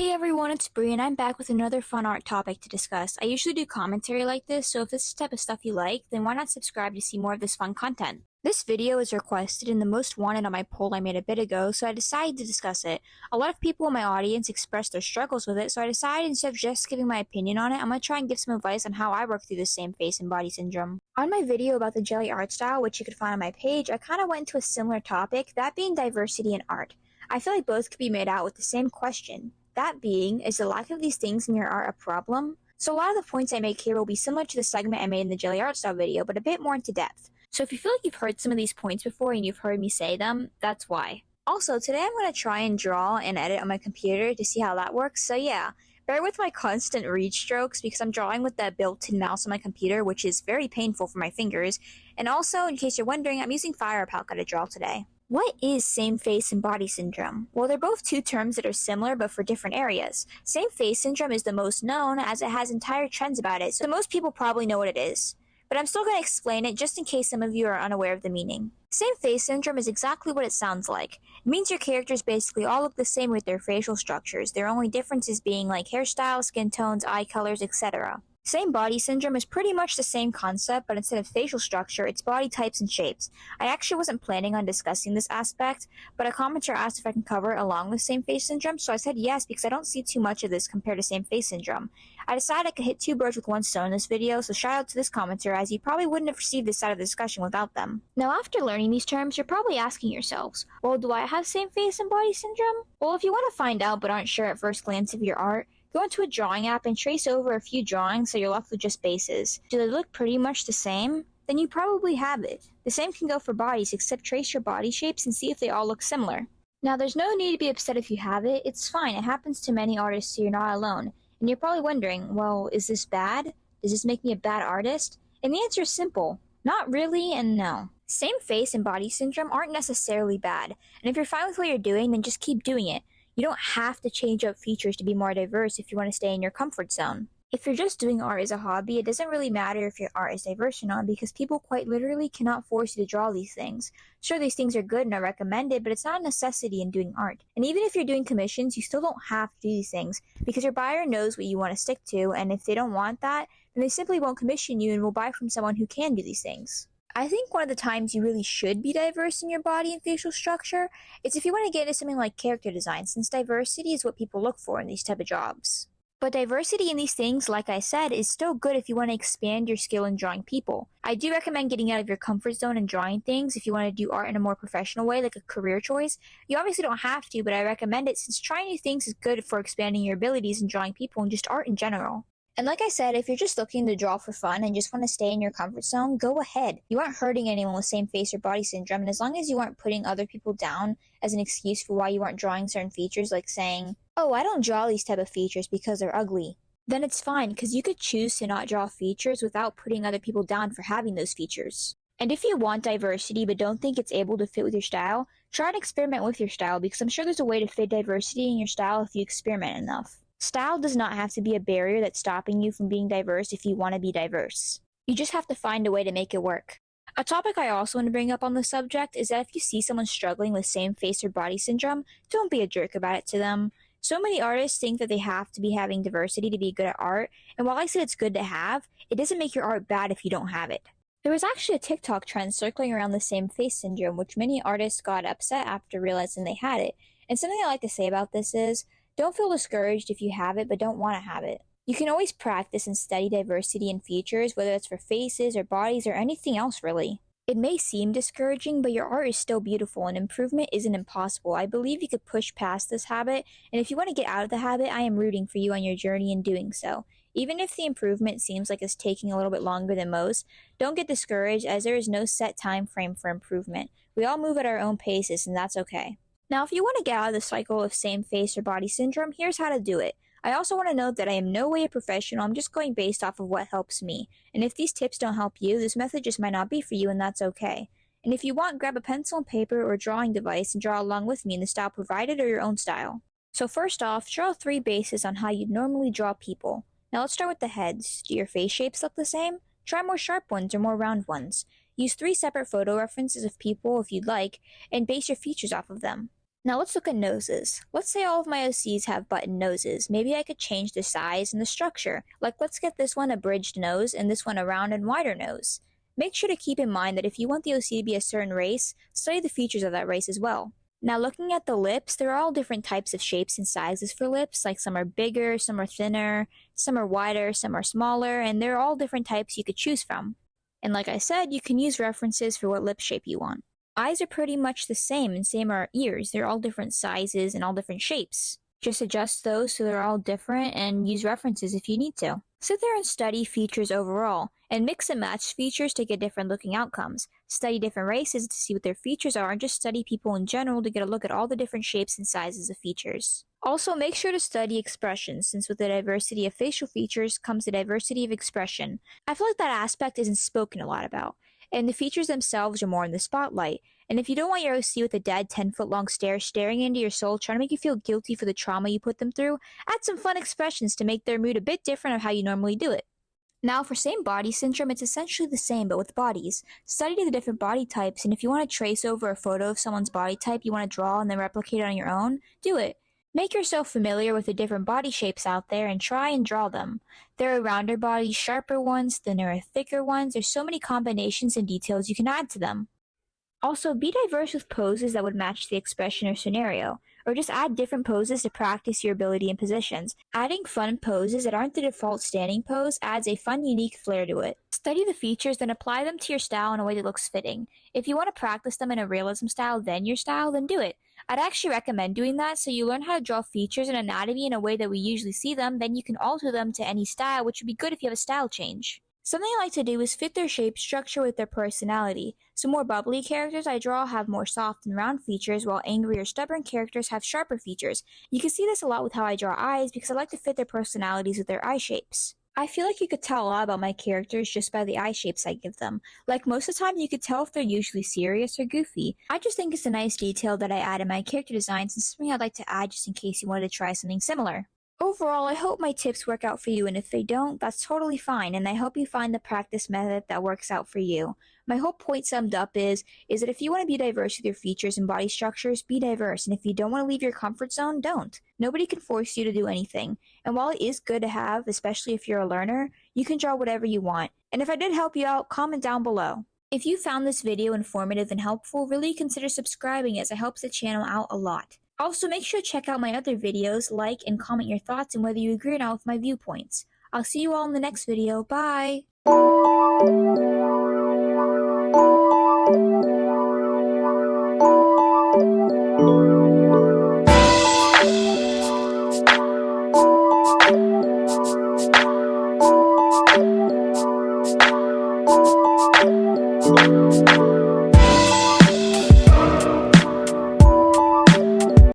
Hey everyone, it's Bree, and I'm back with another fun art topic to discuss. I usually do commentary like this, so if this is the type of stuff you like, then why not subscribe to see more of this fun content? This video is requested and the most wanted on my poll I made a bit ago, so I decided to discuss it. A lot of people in my audience expressed their struggles with it, so I decided instead of just giving my opinion on it, I'm going to try and give some advice on how I work through the same face and body syndrome. On my video about the jelly art style, which you can find on my page, I kind of went into a similar topic, that being diversity in art. I feel like both could be made out with the same question. That being, is the lack of these things in your art a problem? So a lot of the points I make here will be similar to the segment I made in the jelly art style video, but a bit more into depth. So if you feel like you've heard some of these points before and you've heard me say them, that's why. Also, today I'm going to try and draw and edit on my computer to see how that works, so yeah. Bear with my constant reach strokes because I'm drawing with the built-in mouse on my computer, which is very painful for my fingers. And also, in case you're wondering, I'm using Fire Palette to draw today. What is same face and body syndrome? Well, they're both two terms that are similar but for different areas. Same face syndrome is the most known as it has entire trends about it, so most people probably know what it is. But I'm still going to explain it just in case some of you are unaware of the meaning. Same face syndrome is exactly what it sounds like. It means your characters basically all look the same with their facial structures, their only differences being like hairstyle, skin tones, eye colors, etc. Same body syndrome is pretty much the same concept, but instead of facial structure, it's body types and shapes. I actually wasn't planning on discussing this aspect, but a commenter asked if I can cover it along with same face syndrome, so I said yes because I don't see too much of this compared to same face syndrome. I decided I could hit two birds with one stone in this video, so shout out to this commenter as you probably wouldn't have received this side of the discussion without them. Now after learning these terms, you're probably asking yourselves, well, do I have same face and body syndrome? Well, if you want to find out but aren't sure at first glance of your art, go into a drawing app and trace over a few drawings so you're left with just bases. Do they look pretty much the same? Then you probably have it. The same can go for bodies, except trace your body shapes and see if they all look similar. Now there's no need to be upset if you have it, it's fine, it happens to many artists so you're not alone. And you're probably wondering, well, is this bad? Does this make me a bad artist? And the answer is simple. Not really and no. Same face and body syndrome aren't necessarily bad, and if you're fine with what you're doing, then just keep doing it. You don't have to change up features to be more diverse if you want to stay in your comfort zone. If you're just doing art as a hobby, it doesn't really matter if your art is diverse or not because people quite literally cannot force you to draw these things. Sure, these things are good and are recommended, but it's not a necessity in doing art. And even if you're doing commissions, you still don't have to do these things because your buyer knows what you want to stick to, and if they don't want that, then they simply won't commission you and will buy from someone who can do these things. I think one of the times you really should be diverse in your body and facial structure is if you want to get into something like character design, since diversity is what people look for in these type of jobs. But diversity in these things, like I said, is still good if you want to expand your skill in drawing people. I do recommend getting out of your comfort zone and drawing things if you want to do art in a more professional way, like a career choice. You obviously don't have to, but I recommend it since trying new things is good for expanding your abilities in drawing people and just art in general. And like I said, if you're just looking to draw for fun and just want to stay in your comfort zone, go ahead. You aren't hurting anyone with same face or body syndrome, and as long as you aren't putting other people down as an excuse for why you aren't drawing certain features, like saying, oh, I don't draw these type of features because they're ugly, then it's fine, because you could choose to not draw features without putting other people down for having those features. And if you want diversity but don't think it's able to fit with your style, try and experiment with your style, because I'm sure there's a way to fit diversity in your style if you experiment enough. Style does not have to be a barrier that's stopping you from being diverse if you want to be diverse. You just have to find a way to make it work. A topic I also want to bring up on the subject is that if you see someone struggling with same face or body syndrome, don't be a jerk about it to them. So many artists think that they have to be having diversity to be good at art, and while I said it's good to have, it doesn't make your art bad if you don't have it. There was actually a TikTok trend circling around the same face syndrome, which many artists got upset after realizing they had it. And something I like to say about this is, don't feel discouraged if you have it but don't want to have it. You can always practice and study diversity in features, whether it's for faces or bodies or anything else really. It may seem discouraging, but your art is still beautiful and improvement isn't impossible. I believe you could push past this habit, and if you want to get out of the habit, I am rooting for you on your journey in doing so. Even if the improvement seems like it's taking a little bit longer than most, don't get discouraged as there is no set time frame for improvement. We all move at our own paces and that's okay. Now, if you want to get out of the cycle of same face or body syndrome, here's how to do it. I also want to note that I am no way a professional, I'm just going based off of what helps me. And if these tips don't help you, this method just might not be for you and that's okay. And if you want, grab a pencil and paper or a drawing device and draw along with me in the style provided or your own style. So first off, draw 3 bases on how you'd normally draw people. Now let's start with the heads. Do your face shapes look the same? Try more sharp ones or more round ones. Use 3 separate photo references of people if you'd like, and base your features off of them. Now let's look at noses. Let's say all of my OCs have button noses. Maybe I could change the size and the structure. Like let's get this one a bridged nose and this one a round and wider nose. Make sure to keep in mind that if you want the OC to be a certain race, study the features of that race as well. Now looking at the lips, there are all different types of shapes and sizes for lips, like some are bigger, some are thinner, some are wider, some are smaller, and there are all different types you could choose from. And like I said, you can use references for what lip shape you want. Eyes are pretty much the same, and same are ears. They're all different sizes and all different shapes. Just adjust those so they're all different and use references if you need to. Sit there and study features overall, and mix and match features to get different looking outcomes. Study different races to see what their features are, and just study people in general to get a look at all the different shapes and sizes of features. Also, make sure to study expressions, since with the diversity of facial features comes the diversity of expression. I feel like that aspect isn't spoken a lot about, and the features themselves are more in the spotlight. And if you don't want your OC with a dead 10-foot long stare staring into your soul, trying to make you feel guilty for the trauma you put them through, add some fun expressions to make their mood a bit different of how you normally do it. Now, for same body syndrome, it's essentially the same but with bodies. Study the different body types, and if you want to trace over a photo of someone's body type you want to draw and then replicate it on your own, do it. Make yourself familiar with the different body shapes out there and try and draw them. There are rounder bodies, sharper ones, thinner or thicker ones. There's so many combinations and details you can add to them. Also, be diverse with poses that would match the expression or scenario, or just add different poses to practice your ability in positions. Adding fun poses that aren't the default standing pose adds a fun, unique flair to it. Study the features, then apply them to your style in a way that looks fitting. If you want to practice them in a realism style, then your style, then do it. I'd actually recommend doing that so you learn how to draw features and anatomy in a way that we usually see them, then you can alter them to any style, which would be good if you have a style change. Something I like to do is fit their shape structure with their personality. So more bubbly characters I draw have more soft and round features, while angry or stubborn characters have sharper features. You can see this a lot with how I draw eyes because I like to fit their personalities with their eye shapes. I feel like you could tell a lot about my characters just by the eye shapes I give them. Like most of the time you could tell if they're usually serious or goofy. I just think it's a nice detail that I add in my character designs and something I'd like to add just in case you wanted to try something similar. Overall, I hope my tips work out for you, and if they don't, that's totally fine, and I hope you find the practice method that works out for you. My whole point summed up is that if you want to be diverse with your features and body structures, be diverse, and if you don't want to leave your comfort zone, don't. Nobody can force you to do anything, and while it is good to have, especially if you're a learner, you can draw whatever you want. And if I did help you out, comment down below. If you found this video informative and helpful, really consider subscribing as it helps the channel out a lot. Also, make sure to check out my other videos, like and comment your thoughts and whether you agree or not with my viewpoints. I'll see you all in the next video. Bye!